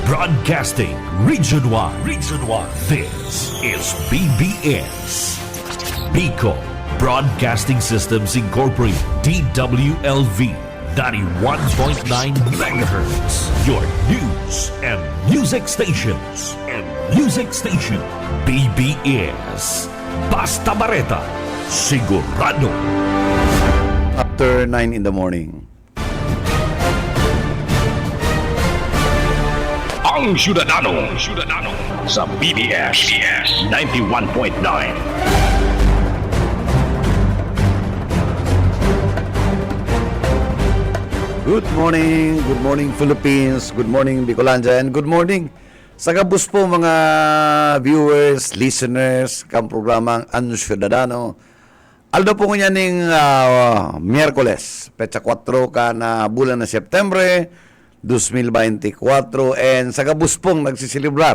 Broadcasting Region 1. Region 1. This is BBS. Bicol Broadcasting Systems Incorporated. DWLV. 91.9 megahertz. Your news and music stations. BBS. Basta Bareta. Sigurado. After 9 in the morning. Ang Syudadano sa BBS 91.9. Good morning Philippines, good morning Bicolandia, and good morning sa kabus po mga viewers, listeners, kang programang Ang Syudadano. Aldo po ko niya ning Miyerkules, petsa 4 ka na bulan na Septembre 2024, and sa kabus pong nagsisilibrar,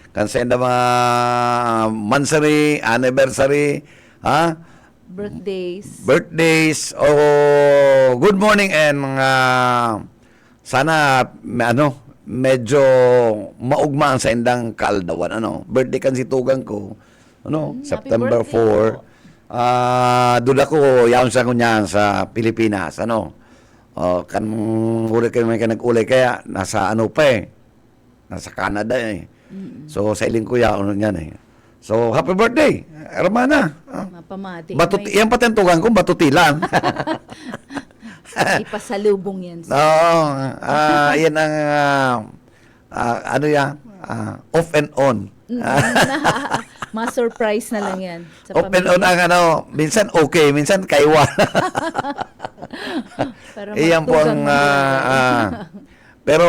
kansa enda mga mansary, anniversary, birthdays, good morning, and sana medyo maugmaan sa indang kaaldawan, birthday kan si tugang ko, September 4. Duda ko yaon sa kunya sa Pilipinas, kan uli kayo may nag-ulay kaya nasa nasa Canada so sa iling ko yaon yan so happy birthday hermana. Mapamati. Yan patentugan ko batutilan. Ipasalubong yan. Oo. Yan ang off and on. Ma-surprise na lang yan. Sa Off and on ang minsan okay, minsan kaiwa. Iyan po ang pero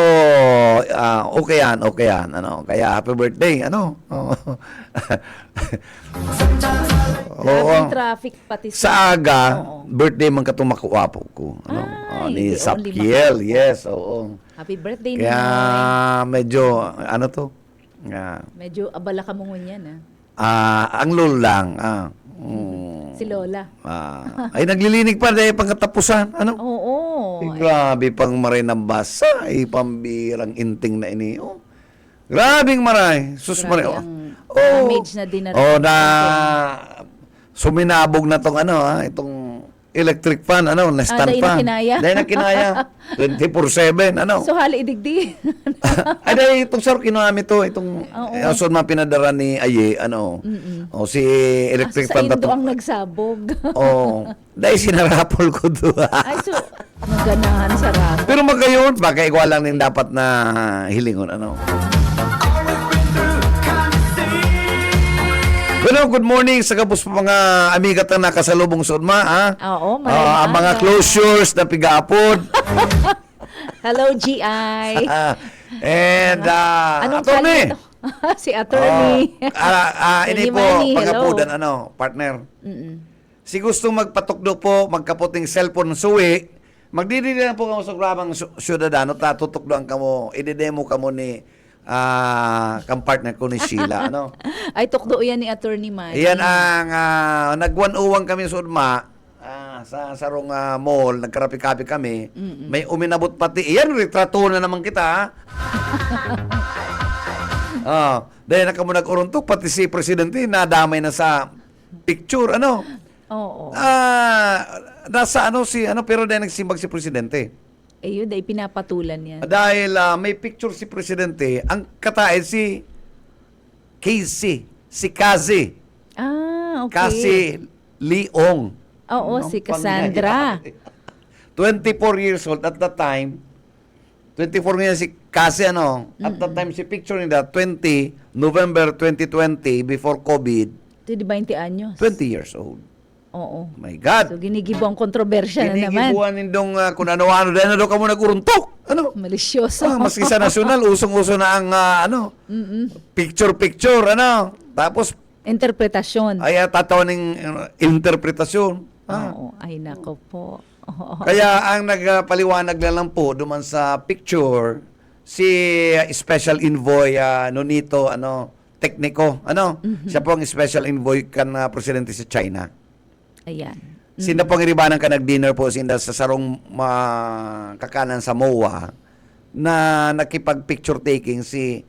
okay yan. Kaya happy birthday, Grabe traffic pati sa aga, birthday man katong makuwapo ko. Ni Sapkiel, yes, oo. Happy birthday kaya medyo, medyo abala ka mo yan, ang lolo lang, si Lola. ay naglilinig pa dahil pangkatapusan, Oo. Grabe pang maray ng basa, pambirang inting na ini, grabing maray, sus maray, damage na din na suminabog na tong itong electric fan, na stand fan. Dahil na kinaya. 24/7, So, hali idigdi. Ay, dahil itong sarok kinami to, itong ason pinadara ni Aye, si electric fan. Sa Indo ang nagsabog. Dahil sinarapol ko to. Ay, so, maganahan sa rap. Pero magayon, baka ikaw lang din dapat na hilingon, Good morning sa kapos pa mga amigat na nakasalubong sa UNMA, Oo, mga closures na pigapod. Hello, GI. And, Anong attorney. Si attorney. Ini po, pagapudan, partner. Si gusto magpatukdo po, magkaputing cellphone suwi, magdidili na po kamo sa programang Syudadano, tatutukdoan kamo, ididemo kamo ni kang partner ko ni Sheila, Ay, tukdo yan ni Attorney Manny. Yan ang nagwan-uwang kami sa UNMA sa sarong mall, nagkarapi-kapi kami. May uminabot pati. Yan, retrato na naman kita. Dahil na kamo nag-uruntok, pati si Presidente nadamay na sa picture, Oo. Nasa pero dahil nagsimbag si Presidente. Ayun, dahil pinapatulan yan. Dahil may picture si Presidente, ang katae si Casey, si Kazi. Okay. Kasi Leong. Oo, si Cassandra. 24 years old at that time. 24 ngayon si Kasi at that time si picture nila 20 November 2020 before COVID. Ito di 20 anyos. 20 years old. Oo. My God. So ginigibo ang kontrobersya na naman. Ginigibuan nindong kung ano-ano dahil na daw ka mo naguruntok. Malisyoso. Maski sa nasyonal, usong-uso na ang picture-picture, Tapos interpretasyon. ay tatawaning interpretasyon. Oo, ay nako po. Kaya ang nagpaliwanag na lang po duman sa picture si special envoy Nonito Tekniko, siya po ang special envoy kan presidente sa China. Ayan. Sinda pong iribanan ka nag-dinner po sinda sa sarong kakanan sa MOA. na nakipag-picture taking si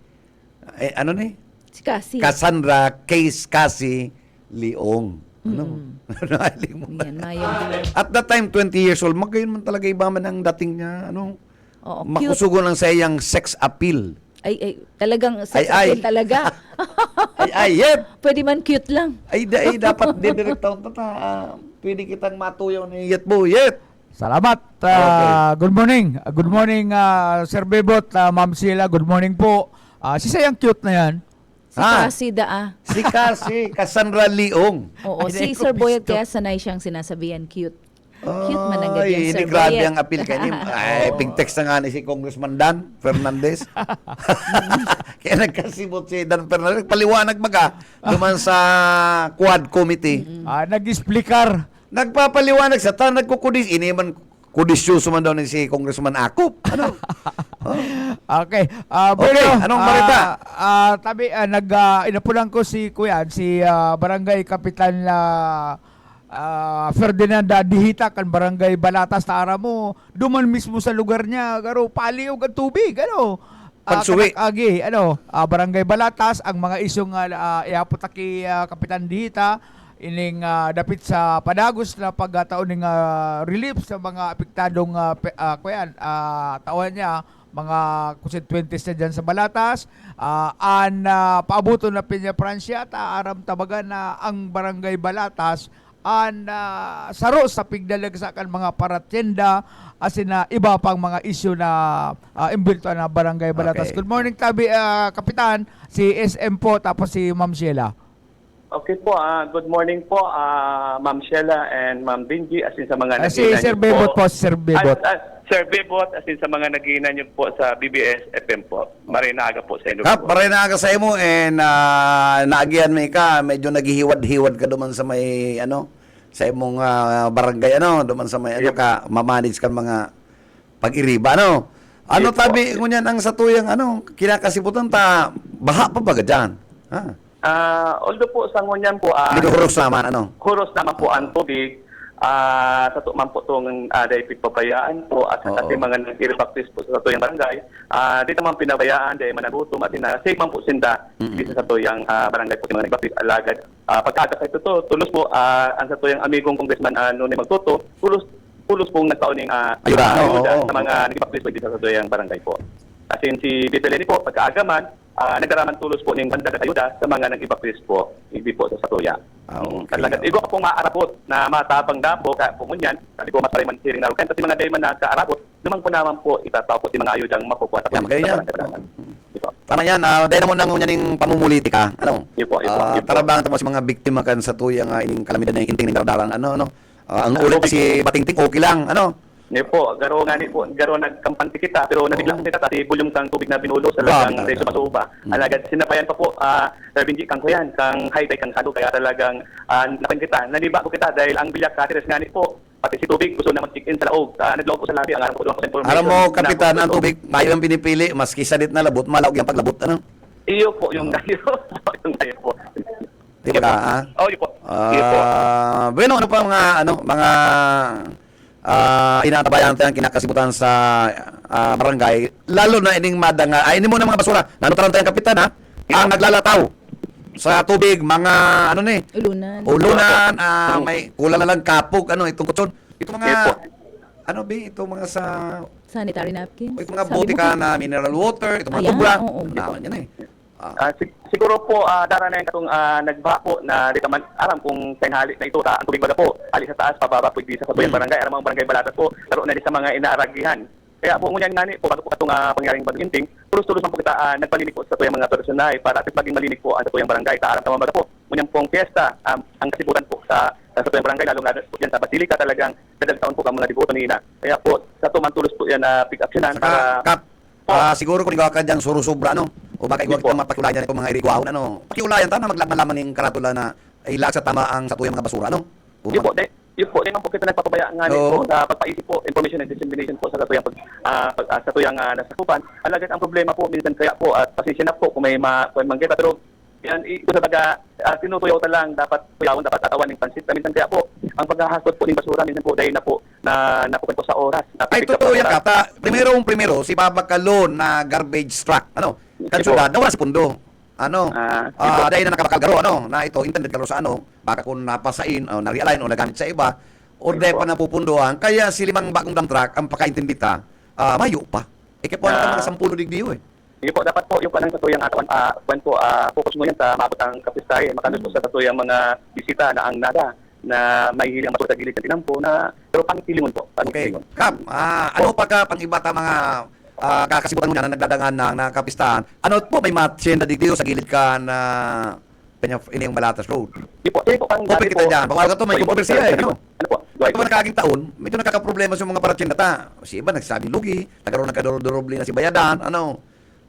ano ni? Si Cassie. Cassandra Cassie Leong. Ano? Naaling mo na. Yan, mayong At that time, 20 years old, magayon man talaga iba man ang dating niya, ano? Oo, cute. Makusugo lang sa iyang sex appeal. Ay, talagang sex Ay. appeal talaga. Yep! Pwede man cute lang. Dapat didirect taon pwede kitang matuyaw ni Yet Bo, Yet! Salamat. Okay. Good morning. Good morning, Sir Bebot, Ma'am Sheila. Good morning po. Si Sayang cute na yan. Si Ah. Cassie daa. Si Cassandra Leong. Oo, Ay, si naku, Sir Boyet gusto. kaya sanay siyang sinasabihan cute. Cute man ang Ay, ganyan, Sir hindi grabe Boyet. ang appeal kay Nim. Ay, big text na nga ni si Congressman Dan Fernandez. Kaya nagkasibot si Dan Fernandez. Paliwanag maga duman sa Quad Committee. Nag-explicar. Nagpapaliwanag sa ta nagkukudis. Iniman kudisyoso man daw ni si Congressman Akop. Ano? Okay. Okay, anong balita? Inapulan ko si Kuya, si Barangay Kapitan Ferdinand Dihita kan Barangay Balatas taara mo. Duman mismo sa lugar niya, garo paliw ang tubig, ano? Pagsuwi. Barangay Balatas ang mga isyong iapotaki Kapitan Dihita ining dapit sa padagos na pagkataon ng relief sa mga apektadong tawan niya mga constituentes na dyan sa Balatas paabuto na Pinya Francia aram tabagan na ang Barangay Balatas saro sa pigdalagsakan mga paratyenda asin na iba pang mga isyu na imbulto na Barangay Balatas. Okay. Good morning Kapitan, si SM po tapos si Ma'am Sheila. Okay po, good morning po, Ma'am Sheila and Ma'am Benji, as in sa mga Si Sir Bebot po, Sir Bebot. Sir Bebot, as in sa mga nagiinan niyo po sa BBS FM po. Marinaga po sa inyo Kap, po. paray na ka sa imo and naagihan mo ka, medyo naghihiwad-hiwad ka duman sa may sa imong barangay duman sa may ka mamanage ka mga pag-iriba Ano Yes, tabi po. ngunyan ang satuyang kinakasibutan ta baha pa ba dyan? Although po sa ngunyan po, Linuhuros naman kuros naman po ang tubig, sa tuman po itong daipig pabayaan po at sa Oo. ating mga nag-iripactis po sa tuyang barangay. Di naman pinabayaan, dahil managutom at safe man po sinda dito sa tuyang barangay po yung mga nag-iripactis alagad. Pagkata sa ito, tulos po ang sa tuyang amigong congressman Nune Magtuto, tulos pong nagtauning Ayuda, oo. sa mga nag-iripactis po dito sa tuyang barangay po. As in si Bipeleni po, pagkaagaman, nagdaraman tulos po ng banda at ayuda sa mga nag-evacuate po, hindi po sa Satuya. Okay. Talaga, igo po maaarapot na matabang dapo, kaya po ngunyan, sabi ko masaray man siring na rukan, kasi mga dayman na kaarapot, naman po naman po itataw po si mga ayudang makukuha sa Yan, ganyan. Ito. Tama yan, dahil naman nang ngunyan yung pamumulitika. Yun po. Tarabang tamo sa mga biktima kan sa tuyang ining kalamidad na inting ng dardaran. Ang ulit si Batingting, okay lang. Ngayon po, garo nagkampanti kita, pero nabigla kita kasi bulyong kang tubig na binulo sa lagang reso masuba. Alagad, sinapayan pa po, Sir Benji, kang kuyan, kang high-tech, kang sado, kaya talagang napan kita. Naniba ko kita dahil ang bilyak sa atin nga po, pati si tubig, gusto naman check-in sa laog. Naglaog po sa labi, ang aram ko doon sa information. Alam mo, Kapitan, ang tubig, mayo ang pinipili, maski sadit na labot, malawag yung paglabot. Iyo po, yung dayo. Yung dayo po. Di ba, Iyo po. Iyo po. Bueno, ano pa mga inatabayan tayong kinakasibutan sa barangay, lalo na ining madanga, ini mo na mga basura, nanutaran tayong Kapitan, ang naglalataw sa tubig, mga ulunan, may kulang na lang kapog, itong kutson, itong mga, itong mga sa, Sanitary napkin. itong mga Sabi butika mo, na mineral water, itong mga Ayan, tubra, oo. yan Siguro po, dara na yung katong nagba po na di man aram kung kainhali na ito, ang tubig baga po, alis sa taas, pababa po di sa tuyang barangay, aram ang barangay Balatas po, laro na di sa mga inaaragihan. Kaya po ngunyan nga po, bago po katong pangyaring baginting, tulos-tulos man po kita nagpalinig po sa tuyang mga personay para at maging malinig po ang sa tuyang barangay. Aram tama baga po, ngunyan pong piyesta, ang kasibutan po sa tuyang barangay, lalo nga po yan sa Basilika, talagang dadagtaon po ka mga dibuto nila. Kaya po, sa tuman tulos po yan na pick up sinan para... siguro kung ikaw ka dyan surusubra, o baka ikaw kita mapakulayan itong mga iriguahon, pakiulayan ta na maglalaman ng karatula na ilag sa tama ang sa tuyang mga basura, Yun po, di man po kita nagpapabaya nga po sa pagpaisip po, information and dissemination po sa satuyang nasakupan. Alagad ang problema po, minsan kaya po, at pasensya na po kung may manggeta, pero Yan, ito sa baga, tinutuyaw ta lang, dapat tuyawan, dapat tatawan ng pansit. Minsan kaya po, ang paghahasot po ng basura, minsan po dahil na po, napupunta po sa oras. Ay, totoo yan, Kata. Primero, si Papa Calon na garbage truck, kansyudad, nawala sa pundo. Dahil na nakapakalgaro, na ito, intended karo sa baka kung napasain, o na-realign, o nagamit sa iba, o dahil pa napupundohan, kaya si limang bagong dump truck, ang pakaintindita, mayo pa. Ikaw po ang mga 10 digdiyo Hindi po, dapat po yung panang katuyang atawan, focus mo yan sa maabot ang kapistahe, makanos po sa katuyang mga bisita na ang nada, na may hiling ang basura sa gilid ng tinampo, pero pangitilingon po. Okay. Kap, ano pa ka pang iba ta mga kakasibutan mo na nagdadangan na kapistahan? Ano po, may matsyenda digdiyo sa gilid ka na ini yung Balatas Road? Hindi po, hindi po pang Open kita dyan. Bawal ka to, may kontrobersiya Ano po? Ito ba nakaging taon, medyo nakakaproblema sa mga paratsyenda ta. Si iba nagsabi lugi, nagkaroon na si bayadan,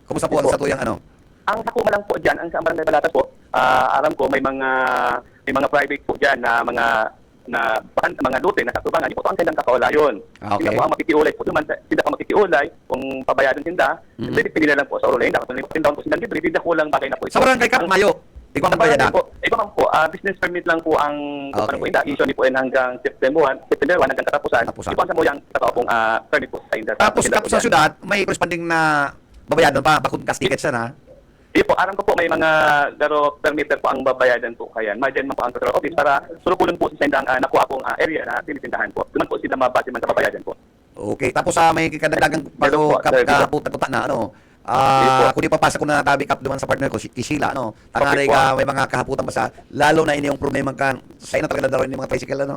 Kumusta po ang sa tuyang Ang sakuma lang po dyan, ang sa Barangay Balatas po, alam ko may mga private po dyan na mga lote na katubangan, hindi po ito ang kailang kakaulayon. Okay. Sila po ang makitiulay po. Sila po makitiulay kung pabayadon tinda. Pwede lang po sa Orolay. Dapat tindahan po silang libre. Hindi ko lang bagay na po ito. Sa barangay Kap, Mayo, ikaw ang bayadan. Ikaw man po, business permit lang po ang issue ni po hanggang September 1 hanggang katapusan. Ito ang sa mo yung katapong permit po sa inda. Tapos Kap sa syudad, may corresponding na babayadan pa, bakit kas tickets na. Hindi po, aram ko po may mga garo permitter po ang babayadan po kaya. Madyan man po ang Central Office para sulupulon po sa sendang nakuha pong area na tinitindahan po. Duman po sila mabase man sa babayadan po. Okay, tapos may kadagdagang bago kaputa na kung di papasa ko na tabi Kap duman sa partner ko, si Sheila, tangaray ka, may mga kahaputan pa lalo na ini yung problema ka, sa ina talaga na rin yung mga tricycle,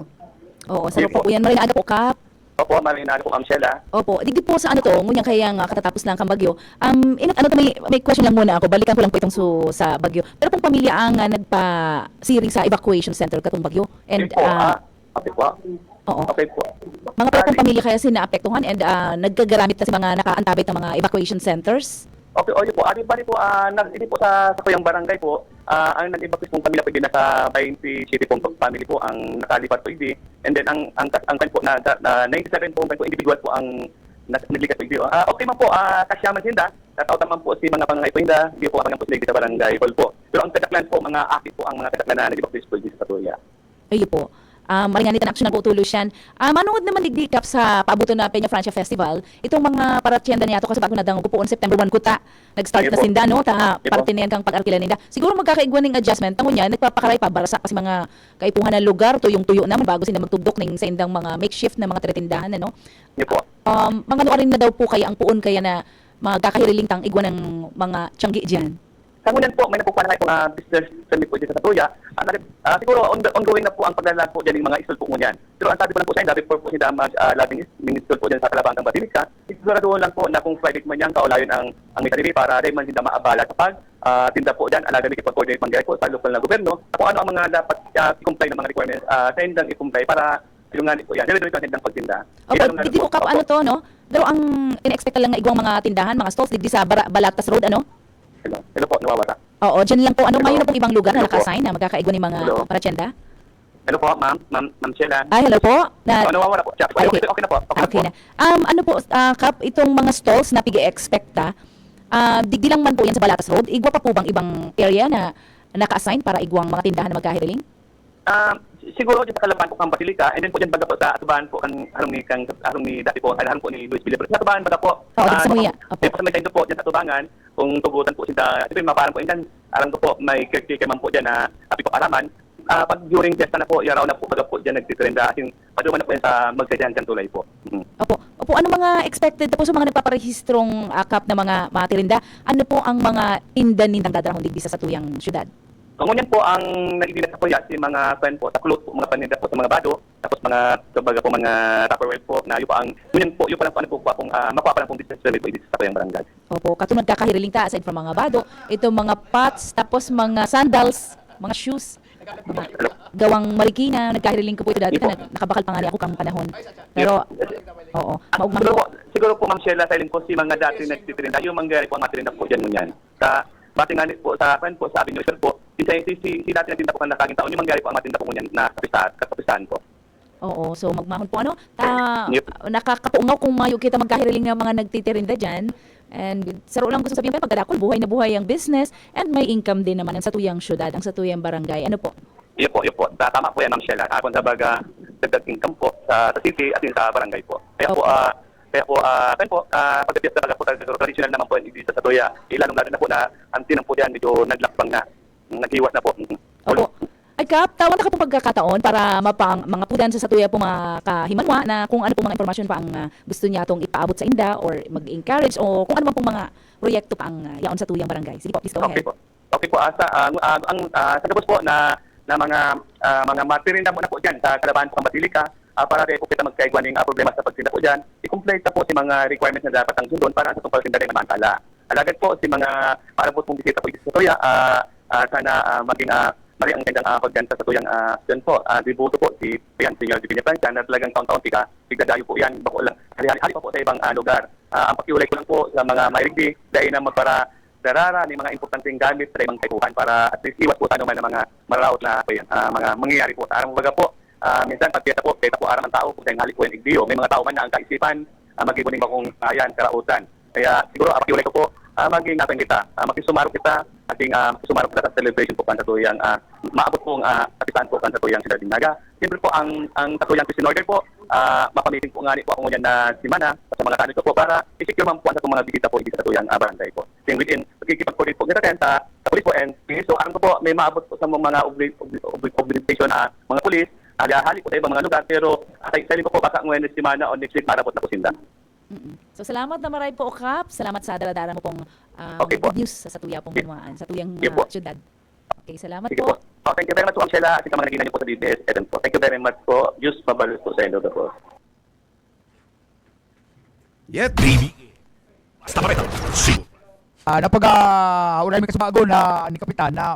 Oo, sa po yan marinada po, Kap. Opo, marinado po, Sheila. Opo, digdi po sa ngunyang kayang katatapos lang kang bagyo. May question lang muna ako. Balikan ko lang po itong sa bagyo. Pero pong pamilya ang nagpa-siring sa evacuation center katong bagyo. And Okay po. oo. Okay po. Mga pong pamilya kaya sinaapektuhan and nagkagaramit kasi mga nakaantabit ng mga evacuation centers. Okay, po. Bali po, hindi po sa kuyang barangay po, ang nag-evacuate pong pamilya po hindi nasa 20 city pong family po ang nakalipat po hindi. And then ang kan po na 97 po individual po ang naglikat po hindi. Okay man po, kasyaman sinda. Tatawag naman po si mga pangangay po hinda. Hindi po ang po sila sa barangay hall po. Pero ang kataklan po, mga akit po ang mga kataklan na nag-evacuate po sa Patuya. Ayun po. Maringanitan action na po tulos yan. Manood naman digdi Kap sa paabuto na Peña Francia Festival. Itong mga paratyenda niya to kasi bago na dango ko po on September 1 kuta. Nag-start na sinda parte na yan kang pag-arkila ninda. Siguro magkakaigwan ng adjustment. Tango niya, nagpapakaray pa barasa kasi mga kaipuhan ng lugar, tuyong-tuyo naman bago sila magtugdok ng sa indang mga makeshift na mga tretindahan, Po. Mga rin na daw po kaya ang puon kaya na magkakahiriling tang igwan ng mga tiyanggi diyan. Sangunan po, may napupuan na kayo business permit po dito sa Tuya. Siguro ongoing na po ang paglalag po dyan ng mga isol po ngunyan. Pero ang sabi ko lang po sa inyo, before po sila mag-labing minister po dyan sa Kalabang Batilika, siguro lang po na kung Friday man yan, kaulayon ang itanili para dahil man sila maabala kapag tinda po dyan, alaga nila pag-coordinate man po sa local na gobyerno. Kung ano ang mga dapat i-comply ng mga requirements, sa indang i-comply para silungan po yan. Dili-dili ko ang indang pagtinda. Hindi po Kap Pero ang in-expect lang na igwang mga tindahan, mga stalls, digdi sa Balatas Road, Hello po, nawawala. Oo, dyan lang po. Mayo na pong ibang lugar na Hello po. nakasign na magkakaigo ng mga Hello. paratyenda? Hello po, ma'am Sheila. Hello po. Nawawala po. Okay na po. Okay na. Kap, itong mga stalls na pigi-expecta, digdi lang man po yan sa Balatas Road. Igwa pa po bang ibang area na naka-assign para igwang mga tindahan na magkahiriling? Siguro dyan sa Kalabang po kang Basilika, and then po dyan baga po sa Atubahan po, harong ni dati po, harong po ni Luis Villar. Sa Atubahan baga po. Dito sa Muya. Dito sa may tayo po, dyan sa Atubangan, kung tugutan po sila, ito yung maparang po, and then, alam ko po, may caretaker man po dyan na api po araman. Pag during fiesta na po, yaraw na po, baga po dyan nagtitrenda, aking paduman na po yan sa magsadyan dyan tulay po. Opo, ano mga expected po sa mga nagpaparehistrong Kap na mga tirinda? Ano po ang mga tinda-nindang dadarahong digdi sa tuyang syudad? Kung ngunyan po ang naidilat sa kuya, si mga friend po, sa kulot po, mga paninda po sa mga bado, tapos mga, kumbaga po, mga Tupperware po, na yun po ang, ngunyan po, yun pa lang po, makuha pa lang pong business permit po dito sa kuyang barangay. Opo, katulad kakahiriling ta, aside from mga bado, itong mga pots, tapos mga sandals, mga shoes, mga gawang marikina, nagkahiriling ko po ito dati, nakabakal pa nga niya ako kang panahon. Pero, oo, maugmang po. Siguro po, Ma'am Sheila, silent po si mga dati nagtitinda, yung mga po ang matirinda po dyan ngunyan. Bati nga po sa friend po, sabi niyo, sir po, si dati nagtinda po ng nakaging taon, yung mangyari po ang matinda po ngunyan na katapisahan po. Oo, so magmahon po nakakapungaw kung mayo kita magkahiriling ng mga nagtitirinda dyan, And saro lang gusto sabihin pa, pagkadakol, buhay na buhay ang business and may income din naman ang satuyang syudad, ang satuyang barangay. Ano po? Yun po, yun po. Tama po yan, Ma'am Sheila. Kung sa baga, dagdag income po sa city at din sa barangay po. Kaya po, pagdating talaga po, traditional naman po dito sa Satuya. Lalong-lalo na po na ang tinang po yan, medyo naglakbang na, naghiwas na po. Opo. Ay Kap, tawag na ka po pagkakataon para mga pudan sa Satuya po makahimanwa na kung ano po mga impormasyon pa ang gusto niya itong ipaabot sa inda or mag-encourage o kung ano man pong mga proyekto pa ang yaon sa Tuyang Barangay. Sige po, please go Okay ahead. po. Okay po, sa tapos po na mga matirinda mo na po dyan sa Kalabahan po ng Basilika, para tayo po kita magkaigwan ng problema sa pagtinda po dyan, i-complete na po si mga requirements na dapat ang sundon para sa itong pagtinda rin namantala. Alagad po si mga para po pong bisita po dito sa Satuya, sana maging mali ang gandang pagdan sa Satuyang dyan po. Dibuto po si Senior Divina Francia na talagang taon-taon tigadayo po yan. Bako lang, hali-hali pa po sa ibang lugar. Ang pakiulay ko lang po sa mga mairigdi dahil na magpara darara ni mga importanteng gamit sa ibang kaibuhan para at least iwas po sa anuman ng mga maraot na mga mangyayari po. Arang baga po, minsan pag kita po araw ng tao kung sa hali po yung igdiyo. May mga tao man na ang kaisipan, mag-ibuning bakong karautan. Kaya siguro, pakiulay ko po, maging natin kita, makisumaro kita, sumaro kita sa celebration po kan sa Tuyang, maabot pong kapitan po kan sa Tuyang Sila Dinaga. Siyempre po, ang Tuyang Peace in Order po, mapamiting po nga po ako ngunyan na simana sa mga kanito po para isecure man po sa mga bisita po sa Tuyang barangay po. Same within, pagkikipag-coordinate po kita sa police po and so aram ko po, may maabot po sa mga obligation mga police, hali po sa ibang mga lugar, pero sabi ko po baka ngayon simana o next week para po na po sinda. So salamat na maray po, Kap. Salamat sa daradara mo pong Okay po. good news sa Satuya pong Banwaan, sa Tuyang Sige po. syudad. Okay, salamat Sige po. po. Thank you very much po, Angela. At mga naginan niyo po sa DBS. Po. Thank you very much po. Diyos mabalot po sa inyo po. Yet, BBS. Basta Bareta. Sigurado. Unay may kasabago na ni Kapitan na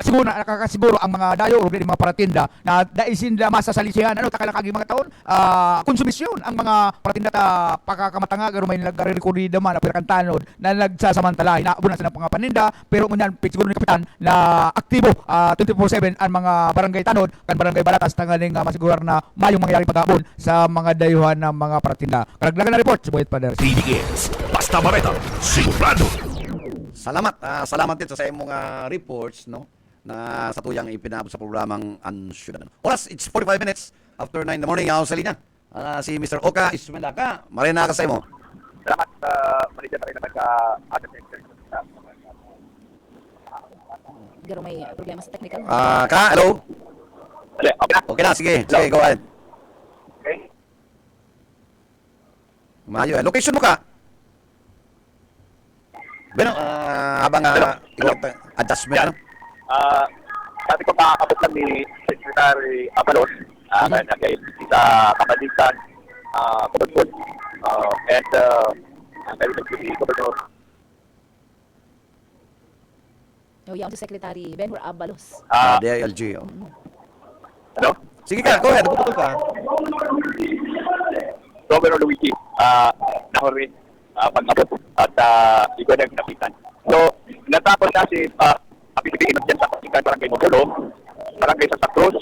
siguro nakakasiguro ang mga dayo o mga paratinda na daisin na masasalisihan takalakagi mga taon konsumisyon ang mga paratinda ta pakakamatanga garo may nagre-record naman apil kantanod na nagsasamantala inaabot na sa mga paninda pero ngunyan siguro ni Kapitan na aktibo 24/7 ang mga barangay tanod kan barangay Balatas tangaling masigurar na mayong mangyari pag-aabon sa mga dayuhan ng mga paratinda. Karagdagan na report si Boyet Pader. BBS. Basta Bareta. Sigurado. salamat din sa imong reports, no, na sa tuyang ipinabot sa programang Ansyudan. Oras, it's 45 minutes after 9 in the morning. Ako sa linya. Si Mr. Oka Ismendaka. Marina ka sa imo. Salamat sa Malaysia na rin naman sa ating center. Garo may problema sa technical. Hello? Okay na? Okay na, sige, go ahead. Okay. Mayo, location mo ka? Bueno, habang adjustment, ano? Sabi ko makakabot lang ni Secretary Abalos na kay sa Kapadisan, Kubagpod, and ang kaibigan ko si Gobernador. Yaon si Secretary Benhur Abalos. DILG. Oh. Ano? Sige ka, go ahead, puputol ka. Governor Luigi Nahorwin pag-abot at ikaw na napitan. So, natapos na si Kapitikin dyan sa Pasikan, Barangay Mogulo, Barangay Santa Cruz,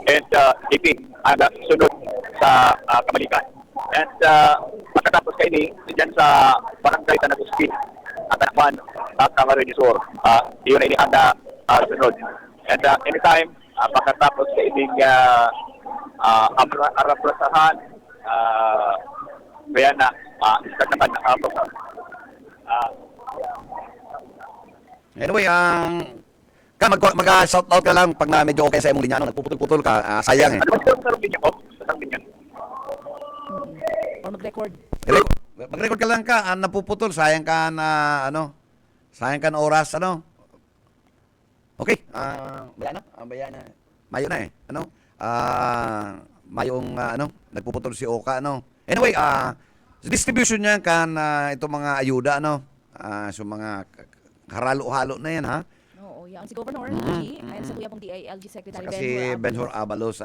and AP, sunod sa Kamalikan. And pagkatapos kayo dyan sa Barangay Tanaguski, at Anakman, at Camarines Sur, yun ay inihanda sunod. And anytime, pagkatapos kayo ding araprasahan, kaya na, start naman na Anyway, mag-shout out ka lang pag na medyo okay sa imong linya, no? Nagpuputol-putol ka, sayang eh. Ano ba sa sarong linya ko? Sa sarong linya. Or mag-record. Mag-record ka lang ka, napuputol, sayang ka na, sayang ka na oras, Okay, bayan na. Mayo na eh, mayong, nagpuputol si Oka, Anyway, distribution niya kan itong mga ayuda, so mga haralo-halo na yan, ha? Oo, yaon si Governor G, ayon sa Tuya pong DILG Secretary Saka si Benhur Abalos,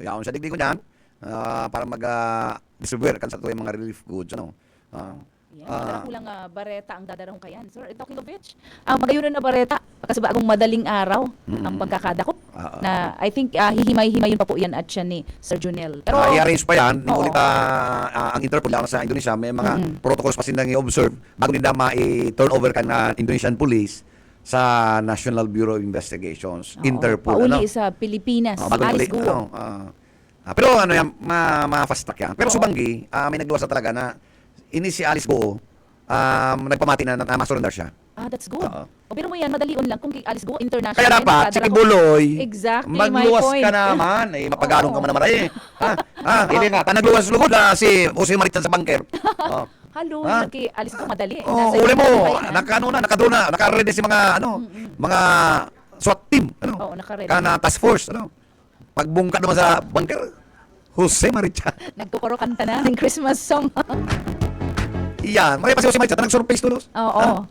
yaon siya digdi ko niyan, para mag-distribute kan sa tuwing mga relief goods, Yan, kulang bareta ang dadarong kayan. Sir, talking of which, magayunan na bareta, Kasi ba agong madaling araw ang pagkakadakop na I think hihimay-himay yun pa po yan at siya ni Sir Junel. Pero i-arrange pa yan. Oo. Ulit ang Interpol lang sa Indonesia, may mga protocols pa silang i-observe bago nila ma-turn over ka na Indonesian police sa National Bureau of Investigations, oo, Interpol. pauli sa Pilipinas, Bago Alice uli, Guo. pero ano yan, ma-fast track yan. Pero Subanggi, may nagluwas na talaga na si Alice Guo, nagpamati na ma-surrender siya. That's good. Oo. O pero mo yan, madalion lang kung Alice Guo International. Kaya dapat, si Kibuloy, Exactly, magluwas my point. ka naman. Mapaganong ka Oo. man naman hindi nga, nagluwas lugod na si Jose Marichan sa bangker. Halo, Ha? kay Alice Guo madali. Oh, uli mo, naka-ready si mga, mga SWAT team, Oo, naka-ready. kana task force, pagbungka naman sa bangker, Jose Marichan. Nagkukuro kanta na ng Christmas song. Iyan, may pa si Jose Marichan, nag-surface tulos. Oo.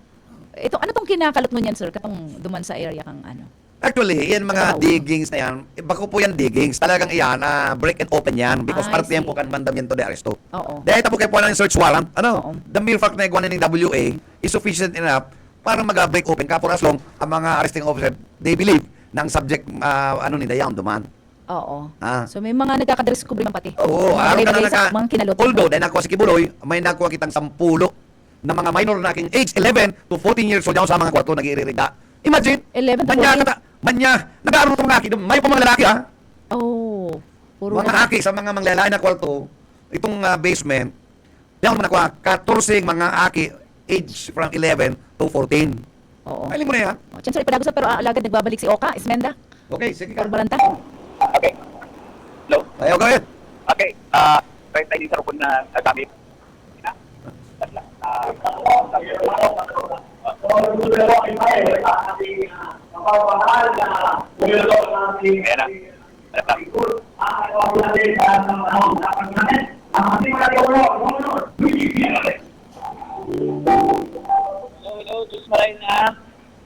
Ito, ano tong kinakalot mo niyan, sir? Katong duman sa area kang ano? Actually, yan mga Oo. diggings na yan, bako po yan diggings, talagang iyan, break and open yan, because I parte yan see. po kan mandamiento de arresto. Oo. Dahil tapo kayo po ng search warrant, Oo. the mere fact na iguanan ng WA is sufficient enough para mag-break open ka for as long ang mga arresting officer, they believe na ang subject, nila yan, duman. Oo. Ah. So may mga nagkakadiscovery man pati. Oo, Mga araw ka na database, mga kinalot. although, dahil nakuha si Kibuloy, may nakuha kitang 10 na mga minor na aking age 11 to 14 years old sa mga kwarto nag-iirida. Imagine, 11 to manya, 14? manya, nag-aaral ng mga aki, may pa mga lalaki Oh. Puro mga aki sa mga manglalaki na kwarto, itong basement, yan mga nakuha, 14 mga aki, age from 11 to 14. Oo. Alam mo na yan. Oh, Chancellor Ipadagos, pero alagad nagbabalik si Oka, Ismenda, Okay, sige ka. Barbaranta. Okay. Hello? Ayaw ka rin. Okay. Right tayo sa rupon na kami. Ayan na. Hello, Diyos maray na.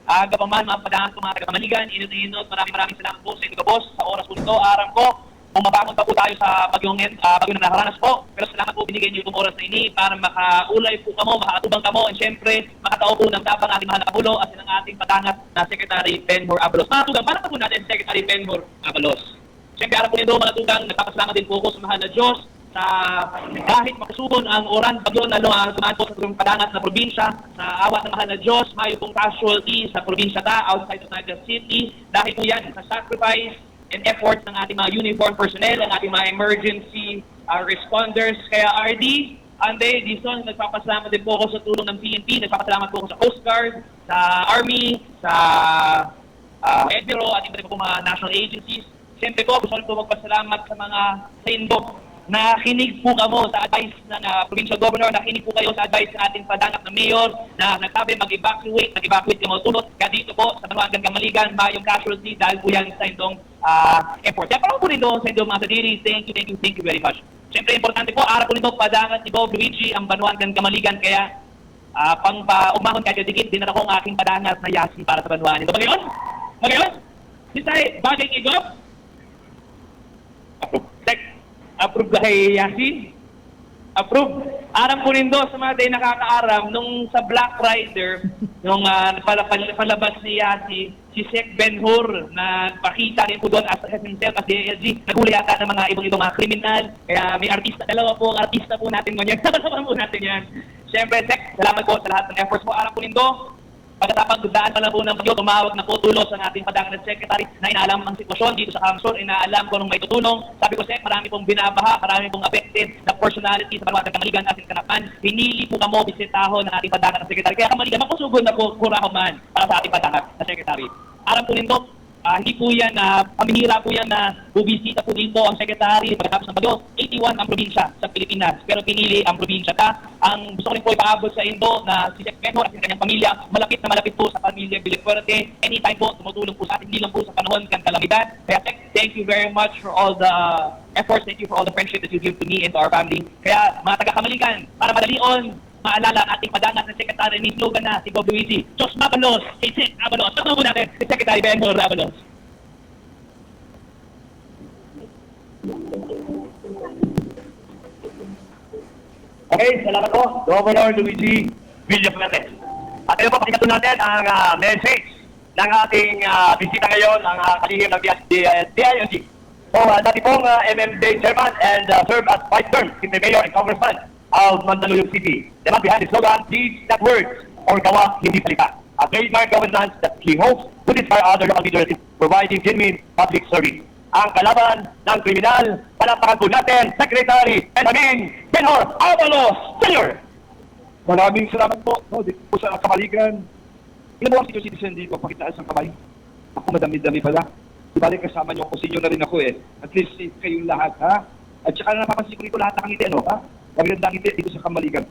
Aga pa man, mga padangan ko, mga taga-Kamaligan, inot-inot, maraming salamat po sa inyo, boss, sa oras po nito, aram ko, bumabangon pa po tayo sa bagyong na nakaranas po, pero salamat po binigay niyo itong oras na ini para makaulay po kamo, makaatubang kamo, and syempre, makatao po ng tapang ating mahal na Pangulo at ng ating padangat na Secretary Benhur Abalos. Mga tugang, para po natin Secretary Benhur Abalos. Syempre, aram po nito, mga tugang, nagpapasalamat din po ako sa mahal na Diyos, sa kahit makasubon ang oran bagyo na tumaan po sa padangat na probinsya, sa awat ng mahal na Diyos, mayo pong casualty sa probinsya outside of Naga City, dahil po yan sa sacrifice and efforts ng ating mga uniform personnel, ang ating mga emergency responders. Kaya RD, Ande, Dison, nagpapasalamat din po ako sa tulong ng PNP, nagpapasalamat po ako sa Coast Guard, sa Army, sa EDBIRO, at iba po mga national agencies. Siyempre po, gusto rin po magpasalamat sa mga sendok. Nakinig po kamo sa advice ng provincial governor, nakinig po kayo sa advice ng ating padangat na mayor na nagsabi mag-evacuate kamo tulot. Kaya dito po sa Manuagan Kamaligan, mayong casualty dahil po yan sa indong effort. Kaya parang po rin doon sa indong mga sadiri, thank you very much. Siyempre, importante po, araw po nito padangat ni Bob Luigi ang Manuagan Kamaligan, kaya pang umahon kaya dikit din na ako ang aking padangat na yasi para sa Manuagan nito. Magayon? Sisay, bagay igop? Approve kay Yasin? Approve. Aram ko rin doon sa mga day nakakaaram nung sa Black Rider, nung palabas ni Yasi, si Sec Benhur na pakita rin po doon as himself as DLG. Naghuli yata ng mga ibang mga kriminal. Kaya may artista, dalawa po ang artista po natin ngayon. Dalawa po natin yan. Siyempre, Sec, salamat po sa lahat ng efforts mo. Aram ko rin doon. Pagkatapos daan pa lang po ng bagyo, tumawag na po tulos ang ating padangat secretary na inaalam ang sitwasyon dito sa Kamsur, inaalam ko nung may tutulong. Sabi ko, Sek, marami pong binabaha, marami pong affected na personality sa Manuagan Kamaligan ating kanapan. Hinili po kamo bisitaho ng ating padangat na secretary. Kaya Kamaligan, makusugod na po kuraho man para sa ating padangat na secretary. Aram po nito, hindi po yan, paminira po yan na bubisita po dito ang secretary pagkatapos ng bagyo. 81 ang probinsya sa Pilipinas, pero pinili ang probinsya ang gusto ko rin po ipaabot sa Indo na si Sec Benhur at ang kanyang pamilya, malapit na malapit po sa pamilya Villafuerte. Anytime po, tumutulong po sa atin, hindi lang po sa panahon ng kalamidad. Kaya Sec, thank you very much for all the efforts, thank you for all the friendship that you give to me and to our family. Kaya mga taga-Kamaligan, para madalion, maalala ang ating padangat na secretary ni slogan na si Bob Luigi, Diyos Mabalos, kay Sec Abalos. Patuloy po natin si Secretary Benhur Abalos. Okay, salamat po, Governor Luigi Villafuerte. At ito po, pakikatunan natin ang message ng ating bisita ngayon, ang kalihim ng DILG. So, dati pong MMDA chairman and served as vice term, city mayor and congressman of Mandaluyong City. The man behind the slogan, deeds not words, or gawa, hindi salita. A trademark governance that he hopes would inspire other local leaders in providing genuine public service. Ang kalaban ng kriminal, palapakan po natin, Secretary Benjamin Benhor Avalos Sr. Maraming salamat po, no, dito po sa Kamaligan. Ilan mo ang senior citizen dito, pakitaas ng kamay. Ako madami-dami pala. Ibalik kasama niyo ako, senior na rin ako eh. At least safe kayong lahat, ha? At saka napapansin ko dito lahat nakangiti, ano, ha? Magandang ngiti dito sa Kamaligan.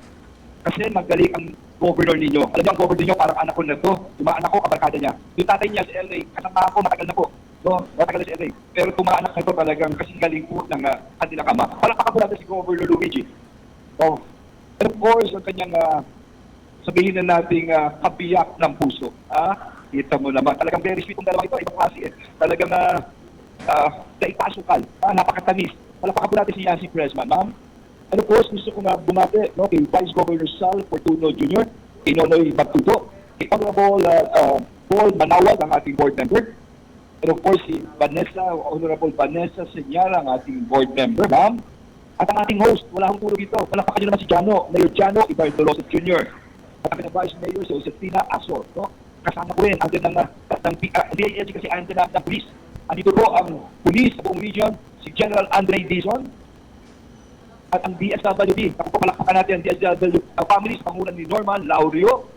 Kasi magaling ang governor ninyo. Alam niyo, ang governor ninyo parang anak ko na to. Yung mga anak ko, kabarkada niya. Yung tatay niya sa LA, kasama ako, matagal na po. No, matagal na sa LA. Pero itong mga anak na ito talagang kasing galing po ng kanilang ama. Palakpakan po natin si Governor Luigi. So, and of course, ang kanyang sabihin na nating kabiyak ng puso. Kita mo naman. Talagang very sweet ang dalawa ito. Ibang klase eh. Talagang naipasukal. Napakatanis. Palakpakan po natin si Yancy Pressman, ma'am. And of course, gusto ko na bumati, no, kay Vice Governor Sal Fortuno Jr., kay Nonoy Batuto, kay Honorable Paul Manawag, ang ating board member. And of course, si Honorable Vanessa Senyara, ang ating board member, ma'am. At ang ating host, wala akong tulog ito. Palakpakan nyo naman si Jano, Mayor Jano Ibardo Losset Jr. At ang Vice Mayor, si Josefina Asor. No? Kasama ko rin, andyan ng DILG kasi andyan ng police. Andito po ang police sa buong region, si General Andre Dizon, at ang DSWD. Ako po palakpakan natin ang DSWD families, pangunan ni Norman Laurio,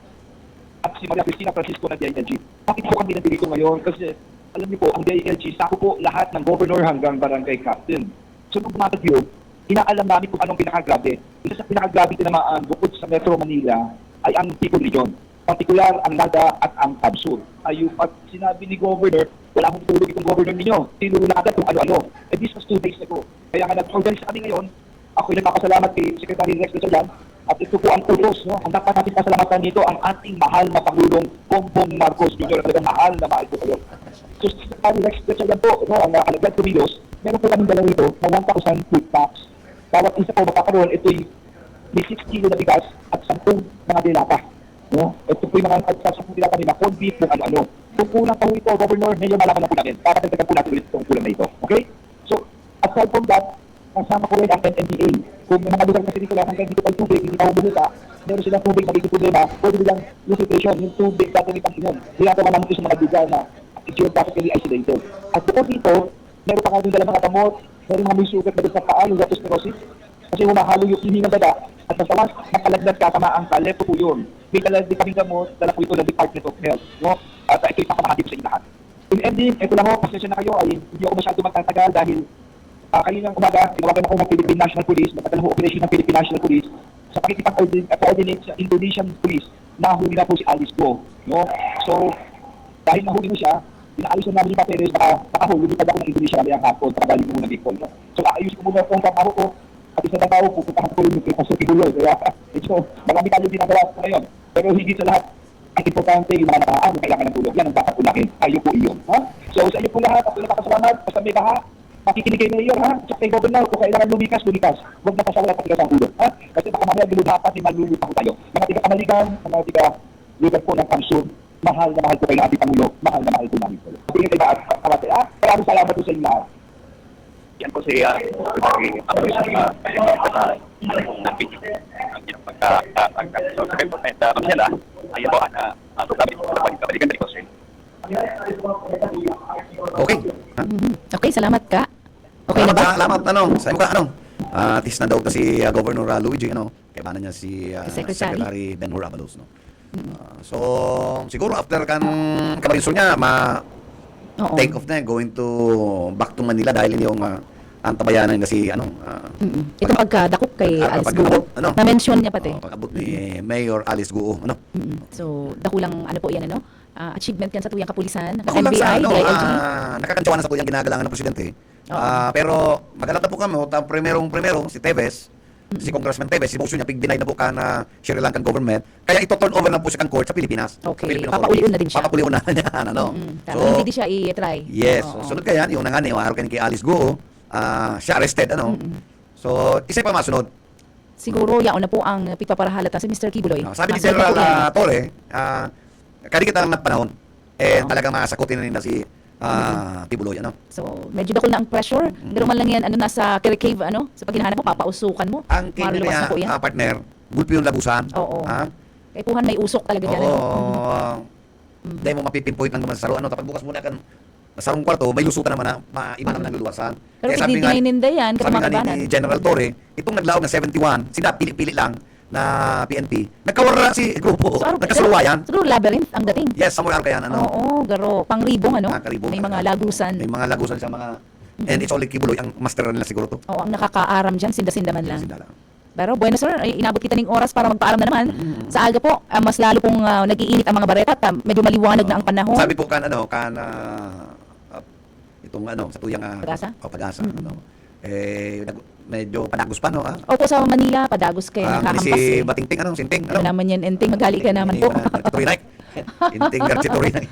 at si Maria Cristina Francisco na DILG. Bakit po kami nandito ngayon? Kasi alam niyo po, ang DILG, sako po lahat ng governor hanggang barangay captain. So nung bumatagyo, inaalam namin kung anong pinakagrabe. Isa sa pinakagrabe tinamaan bukod sa Metro Manila ay ang Bicol Region. Partikular ang Naga at ang Tabsur. Ay yung pag sinabi ni Governor, wala akong tulog itong Governor ninyo. Tinuro na agad kung ano-ano. And this was 2 days ago. Kaya nga nag-organize kami ngayon. Ako'y nagpapasalamat kay Secretary Rex Rizal. At ito po ang utos. No? Ang dapat natin pasalamatan dito ang ating mahal na Pangulong Bongbong Marcos Jr. Talagang mahal na mahal po kayo. So Secretary Rex Rizal po, no, ang alagad kumilos, meron po kaming dalawa ito na 1,000 food packs. Bawat isa po magkakaroon, ito'y may 6 kilo na bigas at 10 mga dilata. No? Ito po yung mga 10 dilata nila, corned beef, kung ano-ano. Kung kulang pa po ito, Governor, medyo malaman na po natin. Para dagdagan po natin ulit itong kulang na ito. Okay? So, aside from that, kasama ko rin ang NMDA. Kung may mga lugar kasi dito lang hanggang dito pag tubig, hindi pa bumuka, meron silang tubig na dito problema, pwede nilang yung situation, yung tubig dati ni Panginoon. Ginagawa naman ito sa mga lugar na geographically isolated. At bukod dito, meron pa nga din dala mga gamot, meron mga may sugat na din sa paa, yung leptospirosis, kasi humahalo yung hihing ng daga, at sa sawas, nakalagnat ka, tamaan ka, lepto po yun. May talagang kaming gamot, dala po ito ng Department of Health, no? At ito yung pakamahati po sa inyo lahat. In ending, ito lang ho, pasensya na kayo, ay hindi ako masyado magtatagal dahil kaninang umaga, tinawagan ako ng Philippine National Police, matagal ho operation ng Philippine National Police, sa pakikipag-coordinate sa Indonesian Police, nahuli na po si Alice Go, no? So, dahil nahuli mo siya, inaalis na namin yung papeles, nakahuli pa ako ng Indonesia ngayong hapon, trabaho mo na Bicol. No? So, aayusin ko muna itong trabaho ko, at isang trabaho, pupuntahan ko rin yung Pastor Tibuloy. Kaya, ito, marami tayo ginagawa ko ngayon. Pero higit sa lahat, ang importante yung mga nakaan, kailangan ng tulog. Yan ang dapat unahin. Ayaw po iyon. Ha? So, sa iyo po lahat, ako napakasalamat, basta may baha, makikinig kayo na iyon, ha? Sa kay Governor, kung kailangan lumikas. Huwag na pasawala at patigas ang ulo. Ha? Kasi baka mamaya diludhapat, malulupa ko tayo. Mga tiga Kamaligan, mga tiga lugar po ng Kamsur, mahal na mahal po kayo ng ating Pangulo, mahal na mahal po namin kayo. Tingin kayo na at maraming salamat po sa inyo lahat. Yan po si Okay. Okay, salamat ka. Okay na ba? Salamat, sa iyo ka, at least na daw to si Governor Luigi, kaya ba niya si Secretary Benhur Avalos, no? So, siguro after kabarinso niya, take off na, going to back to Manila dahil yung antabayanan na si, Itong pagkadakop kay Alice Guo. Na-mention niya pati. Pag-abot ni Mayor Alice Guo, So, dakulang po yan, achievement yan sa tuyang kapulisan, Ako lang sa, NBI, DILG. nakakantsawa na sa tuyang ginagalangan ng Presidente. Pero, magalata po kami, primero, si Teves, si Congressman Teves, si motion niya, pig-deny na po ka na Sri Lankan government. Kaya ito turn over na po siya kang court sa Pilipinas. Okay, papauliun na din siya. Papauliun na niya, So, hindi siya i-try. Yes, sunod kaya, yung nangani, yung araw kay Alice Guo, siya arrested, So, isa pa masunod. Siguro, yaon na po ang pagpaparahalata si Mr. Kibuloy. Sabi ni General Torre, kadi kita ng panahon. talagang masakutin na nila si Tibuloy, ano? So, medyo dakol na ang pressure. Pero man lang yan, nasa cave, sa pag hinahanap mo, papausukan mo. Ang kanya Maluwas na po yan. niya, partner, gulpi yung labusan. Oo. Ha? Kay Puhan may usok talaga dyan. Oo. Dahil mo mapipinpoint ng masaro. Tapos bukas muna kan sarong kwarto, may lusutan naman na maiba naman ng luluwasan. Pero Kaya sabi ididinaninda yan, sabi nga katamabanan. ni General Torre, itong naglaog na 71, sila pili-pili lang na PNP, nagkawara si grupo, nagkasuluwayan. Siguro labyrinth ang dating. Yes, somewhere kaya ano. Oo, garo. Pangribong, Karibong. May mga lagusan. May mga lagusan sa mga, and it's only Kibuloy, ang master nila siguro to. Oo, ang nakakaaram dyan, sinda-sinda man lang. Sila lang. Pero bueno sir, ay, inabot kita ng oras para magpaalam na naman. Sa aga po, mas lalo pong nag-iinit ang mga bareta at medyo maliwanag na ang panahon. Sabi po itong sa tuyang Pag-asa? Pag-asa. Medyo panagos pa, no? Opo, sa Manila, padagos kayo, nakahampas Si eh. Batingting, sinting, Ano naman yan, enting, maghali ka naman po. Turinay. Inting Garci Turinay.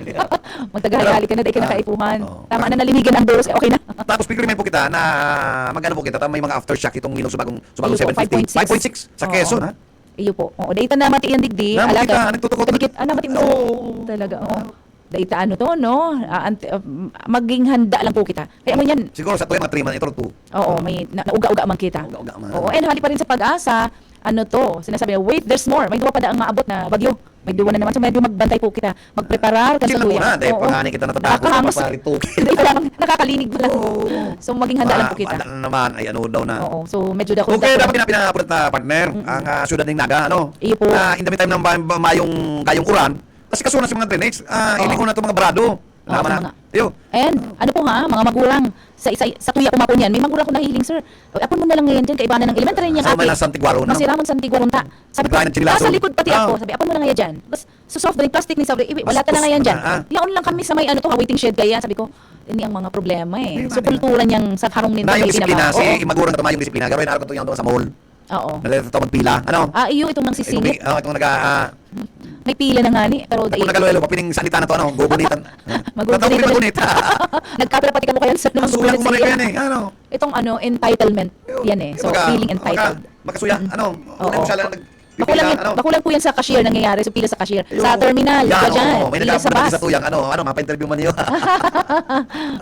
Magtaghali ka na, dahil ka nakaipuhan. Oo. Tama na, nalimigan ang doros, okay na. Tapos pigrimen po kita na magano po kita, may mga aftershock itong minong subagong Iyo po, 750. 5.6 sa Oo. Quezon, ha? Iyo po. Oo, data na mati yan digdi. Namati ka, nagtutukot. Namati mo. Talaga, oo. Data no? Maging handa lang po kita. Kaya mo yan, Siguro sa tuwing mga 3 months, ito 2. oo, may nauga-uga man kita. Nauga-uga man. Oo, and hali pa rin sa pag-asa, sinasabi na, wait, there's more. May duwa pa ang maabot na bagyo. May duwa na naman. So, medyo magbantay po kita. Magpreparar ka sa Chill lang tuya. muna, dahil panganin kita natatapos sa Nakakahangos. paparitukin. Hindi pa lang, nakakalinig mo lang. So, maging handa lang po kita. Paandang naman, ay daw na. Oo, so medyo dako. Okay, dapat pinapulit na partner, ang syudad ng Naga, Iyo po. in the meantime ng mayong gayong uran, kasi kasunan sa mga drainage, iliko na itong mga barado. Oo, Naman sa na. mga- Iyo. And ano po mga magulang sa tuya ko niyan. May magulang ko nahiling, sir. Apon mo na lang ngayon diyan kay ibanan ng elementary niya Sa may nasa Antiguaro, no? Masiramon sa Antiguaro ta. Sabi ko, Nagkain ng chinilaso. sa likod pati ako. Oh. Sabi, apon mo na ngayon diyan. Tapos so soft drink plastic ni sabi, wala ka na ngayon diyan. Yaon lang kami sa may waiting shed kaya sabi ko, ini ang mga problema eh. So kultura niyang sa harong nito Na yung disiplina, si Oo. Imaguro na tumayong disiplina. Gawin araw ko ito yung doon sa mall. Oo. Nalito ito magpila. Ano? Iyo itong nang sisingit. Itong May pila na nga ni. Pero Kung nagalo-elo, papining sanita na to, gugunitan. Magugunitan. Magunit. Nagkapira pati ka mo kayo, sir. naman Suya ko gugulat sa yan iyo. Ano? Itong entitlement. Yan eh. So, feeling entitled. Magkasuya. Ano? Una mo siya lang Bakulan po yan sa cashier nangyayari, sa pila sa cashier. Sa terminal, Yan, ka dyan, may pila sa nagkapunta bus. sa tuyang, mapa-interview man niyo.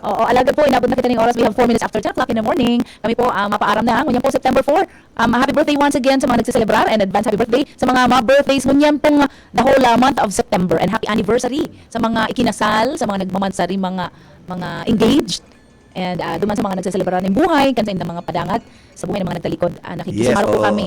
Oo, alaga po, inabot na kita ng oras. We have 4 minutes after 10 o'clock in the morning. Kami po, mapaaram na. Ngunyan po, September 4. Happy birthday once again sa mga nagsiselebrar and advance happy birthday sa mga birthdays. Ngunyan pong the whole month of September. And happy anniversary sa mga ikinasal, sa mga nagmamansari, mga engaged. And duman sa mga nagsiselebrar ng buhay, kansain ng mga padangat, sa buhay ng mga nagtalikod. Nakikisumaro po kami.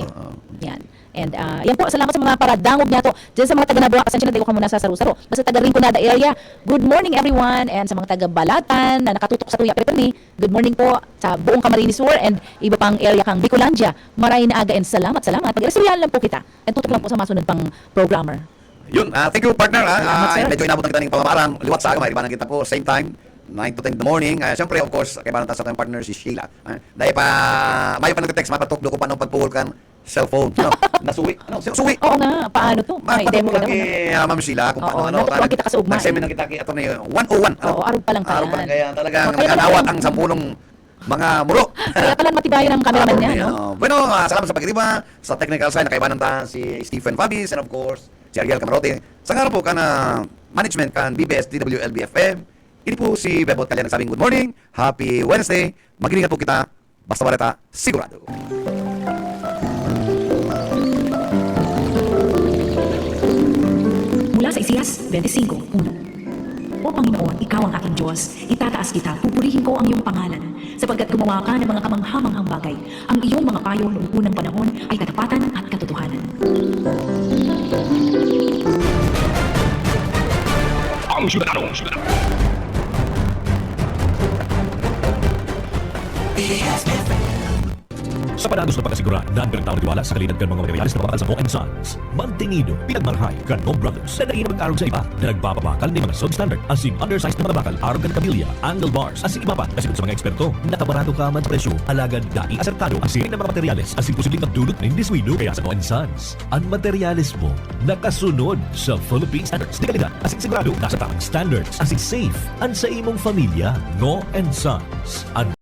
Yan. And yan po, salamat sa mga paradangog niya to. Diyan sa mga taga Nabuha, kasensya na tayo ka muna sa Saru-Saro. Basta taga Rinconada area, good morning everyone. And sa mga taga Balatan na nakatutok sa Tuya Perpeni, good morning po sa buong Camarines Sur and iba pang area kang Bicolandia. Maray na aga and salamat. Pag-resiwihan lang po kita. And tutok lang po sa masunod pang programmer. Yun, thank you partner. Salamat, sir. Medyo inabot na kita ng pamamaram. Liwat sa aga, may ibanan kita po. Same time. 9 to 10 in the morning. Siyempre, of course, kay Banata sa ating partner si Sheila. Dahil mayo pa nag-text, mapatukdo ko pa nung pagpuhol kan cellphone. Nasuwi. Suwi. Oo nga, paano to? May demo ka daw. Ma'am Sheila, kung Oo, paano. natutuwa kita ka sa ugma. Nag-seminar kita kay Atty. 101. Oo, araw pa lang kaya. Araw pa lang kaya. Talagang Kaya pala- nag-anawat ang 10 mga muro. Kaya pala matibayan ang cameraman niya, no? Bueno, salamat sa pagkiriba. Sa technical side, nakaibanan ta si Stephen Fabis and of course, si Ariel Camarote. Sa nga po ka na management kan BBS DWLB-FM. Ini po si Bebot Kalyan nagsabing good morning, happy Wednesday, mag-ingat po kita, basta wareta, sigurado. Mula sa Isaias 25:1. O Panginoon, Ikaw ang aking Diyos, itataas kita, pupurihin ko ang iyong pangalan, sapagkat gumawa ka ng mga kamanghamanghang bagay. Ang iyong mga payo noong unang panahon ay katapatan at katotohanan. Ang Syudadano. Sa panagos na pagkasigura, nagkaroon tao nagtiwala sa kalidad ng mga materialis na papakal sa Mo & Sons. Mantingido, pinagmarhay, Carno Brothers, na nainam ang sa iba na nagpapabakal ng mga substandard asing undersized na mga bakal, araw kan kabilya, angle bars, asing iba pa, kasi sa mga eksperto, nakabarado ka man sa presyo, alagad dai asertado asing ng mga materialis, asing posibleng magdulot ng diswido kaya sa Mo & Sons. Ang materialis mo, nakasunod sa Philippine Standards. Di kalidad, asing sigurado, nasa tamang standards, asing safe, ang sa imong familia, Mo & Sons. Ang